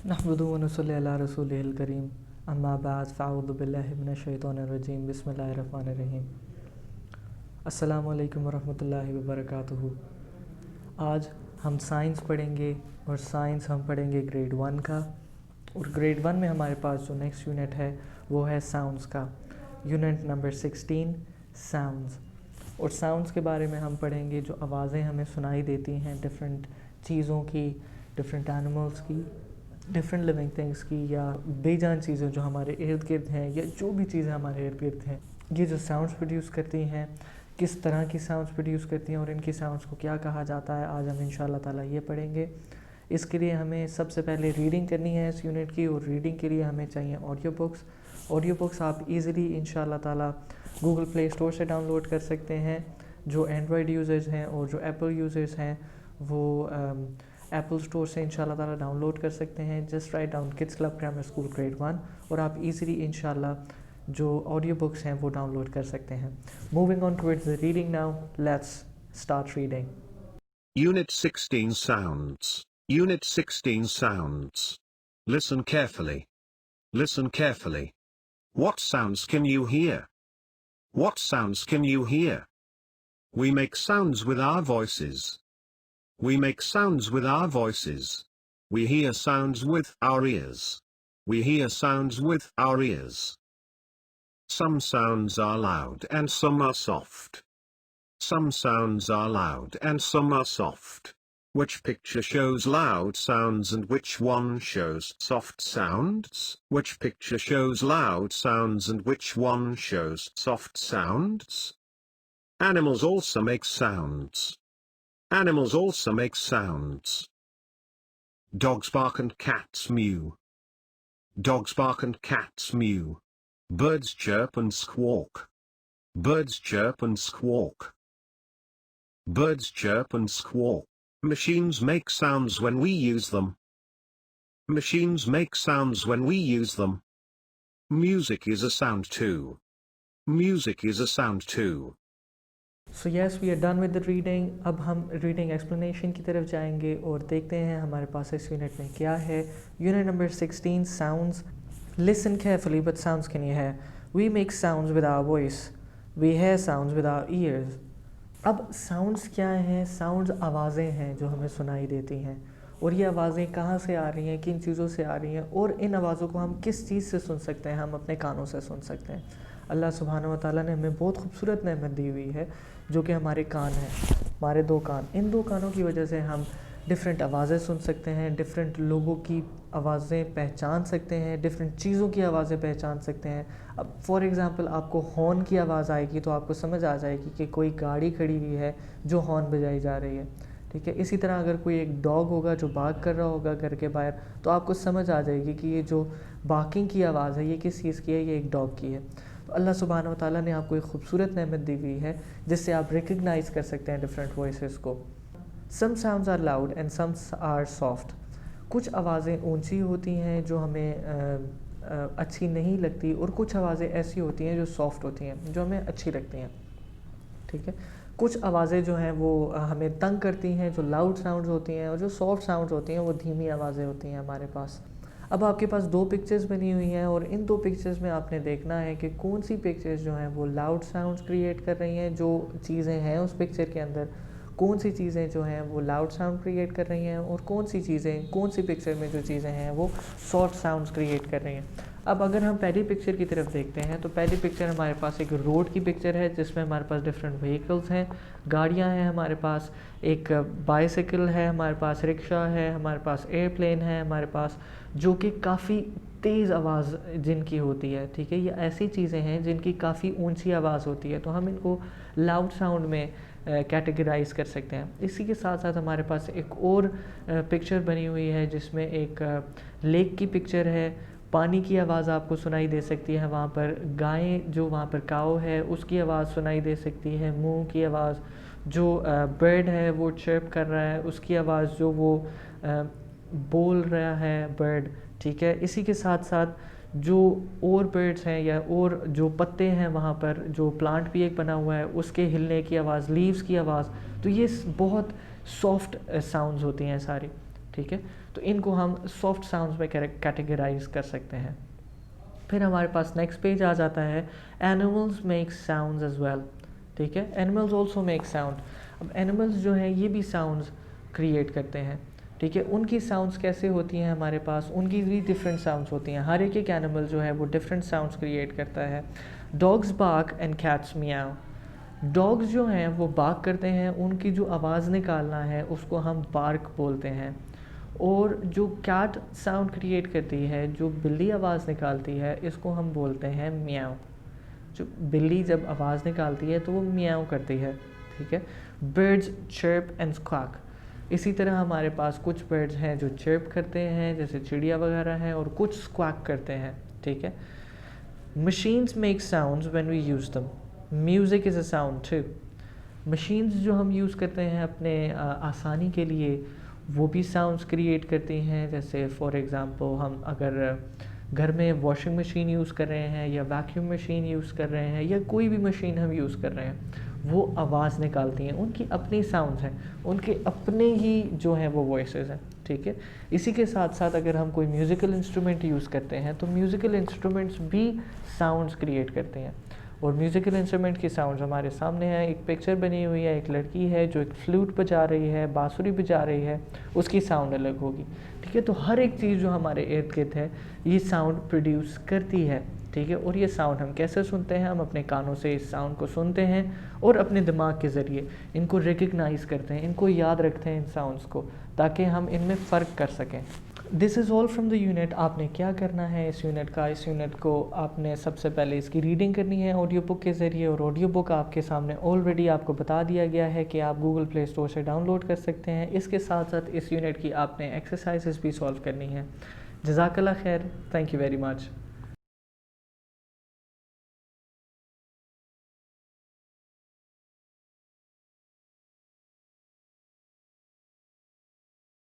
नहमदुहु व नसल्ली अला रसूलिहिल करीम अम्मा बाद फ़अऊज़ु बिल्लाहि मिनश शैतानिर रजीम बिस्मिल्लाहिर रहमानिर रहीम। अस्सलामु अलैकुम व रहमतुल्लाहि व बरकातुहू। आज हम साइंस पढ़ेंगे और साइंस हम पढ़ेंगे ग्रेड 1 का। और ग्रेड 1 में हमारे पास जो नेक्स्ट यूनिट है वो है साउंड्स का, यूनिट नंबर 16 साउंड्स। और साउंड्स के बारे में हम पढ़ेंगे जो आवाज़ें हमें सुनाई देती हैं डिफरेंट चीज़ों की, डिफरेंट एनिमल्स की, डिफरेंट लिविंग थिंग्स की, या बेजान चीज़ें जो हमारे इर्द गिर्द हैं, या जो भी चीज़ें हमारे इर्द गिर्द हैं, ये जो साउंड्स प्रोड्यूस करती हैं, किस तरह की साउंड्स प्रोड्यूस करती हैं और इनकी साउंड्स को क्या कहा जाता है, आज हम इंशाल्लाह ताला ये पढ़ेंगे। इसके लिए हमें सबसे पहले रीडिंग करनी है इस यूनिट की, और रीडिंग के लिए हमें चाहिए ऑडियो बुक्स। ऑडियो बुक्स आप इजीली इंशाल्लाह ताला गूगल प्ले स्टोर से डाउनलोड कर सकते हैं। जो एंड्रॉयड यूज़र्स हैं और जो एप्पल यूज़र्स हैं वो एप्पल स्टोर से इंशाल्लाह ताला डाउनलोड कर सकते हैं। Just write down kids club grammar school grade 1 और आप इजीली इंशाल्लाह जो ऑडियो बुक्स हैं वो डाउनलोड कर सकते हैं। Moving on towards the reading now, let's start reading. Unit 16 Sounds. Unit 16 Sounds. Listen carefully. Listen carefully. What sounds can you hear? What sounds can you hear? We make sounds with our voices. We make sounds with our voices. We hear sounds with our ears. We hear sounds with our ears. Some sounds are loud and some are soft. Some sounds are loud and some are soft. Which picture shows loud sounds and which one shows soft sounds? Which picture shows loud sounds and which one shows soft sounds? Animals also make sounds. Animals also make sounds. Dogs bark and cats mew. Dogs bark and cats mew. Birds chirp and squawk. Birds chirp and squawk. Birds chirp and squawk. Machines make sounds when we use them. Machines make sounds when we use them. Music is a sound too. Music is a sound too. So yes, we are done with the reading. अब हम reading explanation की तरफ जाएंगे और देखते हैं हमारे पास इस यूनिट में क्या है। Unit number 16 sounds. Listen carefully but sounds can you hear. We make sounds with our voice, we hear sounds with our ears. अब साउंड्स क्या हैं? साउंड्स आवाज़ें हैं जो हमें सुनाई देती हैं, और ये आवाज़ें कहाँ से आ रही हैं, किन चीज़ों से आ रही हैं, और इन आवाज़ों को हम किस चीज़ से सुन सकते हैं? हम अपने कानों से सुन सकते हैं। अल्लाह सुब्हानहू व तआला ने हमें बहुत खूबसूरत नेमत दी हुई है जो कि हमारे कान हैं, हमारे 2 कान। इन 2 कानों की वजह से हम डिफरेंट आवाज़ें सुन सकते हैं, डिफरेंट लोगों की आवाज़ें पहचान सकते हैं, डिफरेंट चीज़ों की आवाज़ें पहचान सकते हैं। अब फॉर एग्ज़ाम्पल आपको हॉर्न की आवाज़ आएगी तो आपको समझ आ जाएगी कि कोई गाड़ी खड़ी हुई है जो हॉर्न बजाई जा रही है, ठीक है। इसी तरह अगर कोई एक डॉग होगा जो बार्क कर रहा होगा घर के बाहर, तो आपको समझ आ जाएगी कि ये जो बार्किंग की आवाज़ है ये किस चीज़ की है, ये एक डॉग की है। तो अल्लाह सुब्हानहू व तआला ने आपको एक खूबसूरत नेमत दी हुई है जिससे आप रिकग्नाइज़ कर सकते हैं डिफरेंट वॉइसेस को। Some sounds are loud and some are soft. कुछ आवाज़ें ऊंची होती हैं जो हमें अच्छी नहीं लगती, और कुछ आवाज़ें ऐसी होती हैं जो सॉफ्ट होती हैं जो हमें अच्छी लगती हैं, ठीक है। कुछ आवाज़ें जो हैं वो हमें तंग करती हैं, जो लाउड साउंड्स होती हैं, और जो सॉफ्ट साउंड्स होती हैं वो धीमी आवाज़ें होती हैं हमारे पास। अब आपके पास 2 पिक्चर्स बनी हुई हैं, और इन 2 पिक्चर्स में आपने देखना है कि कौन सी पिक्चर्स जो हैं वो लाउड साउंड्स क्रिएट कर रही हैं, जो चीज़ें हैं उस पिक्चर के अंदर कौन सी चीज़ें जो हैं वो लाउड साउंड क्रिएट कर रही हैं, और कौन सी पिक्चर में जो चीज़ें हैं वो सॉफ्ट साउंड्स क्रिएट कर रही हैं। अब अगर हम पहली पिक्चर की तरफ देखते हैं तो पहली पिक्चर हमारे पास एक रोड की पिक्चर है जिसमें हमारे पास डिफरेंट व्हीकल्स हैं, गाड़ियां हैं, हमारे पास एक बाइसिकल है, हमारे पास रिक्शा है, हमारे पास एयरप्लेन है, हमारे पास जो कि काफ़ी तेज़ आवाज़ जिनकी होती है, ठीक है। ये ऐसी चीज़ें हैं जिनकी काफ़ी ऊंची आवाज़ होती है, तो हम इनको लाउड साउंड में कैटेगराइज़ कर सकते हैं। इसी के साथ साथ हमारे पास एक और पिक्चर बनी हुई है जिसमें एक लेक की पिक्चर है। पानी की आवाज़ आपको सुनाई दे सकती है वहाँ पर, गायें जो वहाँ पर काऊ है उसकी आवाज़ सुनाई दे सकती है, मूंग की आवाज़, जो बर्ड है वो चर्प कर रहा है उसकी आवाज़, जो वो बोल रहा है बर्ड, ठीक है। इसी के साथ साथ जो और बर्ड्स हैं या और जो पत्ते हैं वहाँ पर, जो प्लांट भी एक बना हुआ है उसके हिलने की आवाज़, लीव्स की आवाज़, तो ये बहुत सॉफ्ट साउंड्स होती हैं सारी, ठीक है, तो इनको हम सॉफ्ट साउंड्स में कैटेगराइज कर सकते हैं। फिर हमारे पास नेक्स्ट पेज आ जाता है, animals make sounds as well, ठीक है, एनिमल्स ऑल्सो मेक साउंड। अब एनिमल्स जो हैं ये भी साउंड्स क्रिएट करते हैं, ठीक है, उनकी साउंड्स कैसे होती हैं हमारे पास, उनकी भी डिफरेंट साउंड्स होती हैं, हर एक एनिमल जो है वो डिफरेंट साउंड्स क्रिएट करता है। Dogs bark and cats meow, dogs जो हैं वो बार्क करते हैं, उनकी जो आवाज़ निकालना है उसको हम बार्क बोलते हैं। और जो कैट साउंड क्रिएट करती है, जो बिल्ली आवाज़ निकालती है, इसको हम बोलते हैं मियाओ। जो बिल्ली जब आवाज़ निकालती है तो वो मियाओ करती है, ठीक है। बर्ड्स चर्प एंड स्क्वाक, इसी तरह हमारे पास कुछ बर्ड्स हैं जो चर्प करते हैं जैसे चिड़िया वगैरह हैं, और कुछ स्क्वाक करते हैं, ठीक है। Machines make sounds when we use them, music is a sound too. Machines जो हम यूज़ करते हैं अपने आसानी के लिए, वो भी साउंड्स क्रिएट करती हैं। जैसे फॉर एग्ज़ाम्पल हम अगर घर में वॉशिंग मशीन यूज़ कर रहे हैं या वैक्यूम मशीन यूज़ कर रहे हैं या कोई भी मशीन हम यूज़ कर रहे हैं, वो आवाज़ निकालती हैं, उनकी अपनी साउंड्स हैं, उनके अपने ही जो हैं वो वॉइसेस हैं, ठीक है। इसी के साथ साथ अगर हम कोई म्यूज़िकल इंस्ट्रूमेंट यूज़ करते हैं तो म्यूज़िकल इंस्ट्रूमेंट्स भी साउंड्स क्रिएट करते हैं। और म्यूज़िकल इंस्ट्रूमेंट की साउंड्स हमारे सामने है, एक पिक्चर बनी हुई है, एक लड़की है जो एक फ्लूट बजा रही है, बांसुरी बजा रही है, उसकी साउंड अलग होगी, ठीक है। तो हर एक चीज़ जो हमारे इर्द गिर्द है ये साउंड प्रोड्यूस करती है, ठीक है। और ये साउंड हम कैसे सुनते हैं, हम अपने कानों से इस साउंड को सुनते हैं और अपने दिमाग के ज़रिए इनको रिकग्नाइज़ करते हैं, इनको याद रखते हैं इन साउंड्स को, ताकि हम इनमें फ़र्क कर सकें। This is all from the unit. आपने क्या करना है इस यूनिट को आपने सबसे पहले इसकी रीडिंग करनी है ऑडियो बुक के ज़रिए, और ऑडियो बुक आपके सामने ऑलरेडी आपको बता दिया गया है कि आप गूगल प्ले स्टोर से डाउनलोड कर सकते हैं। इसके साथ साथ इस यूनिट की आपने एक्सरसाइजेस भी सॉल्व करनी है। जज़ाकल्लाह खैर, थैंक यू वेरी मच।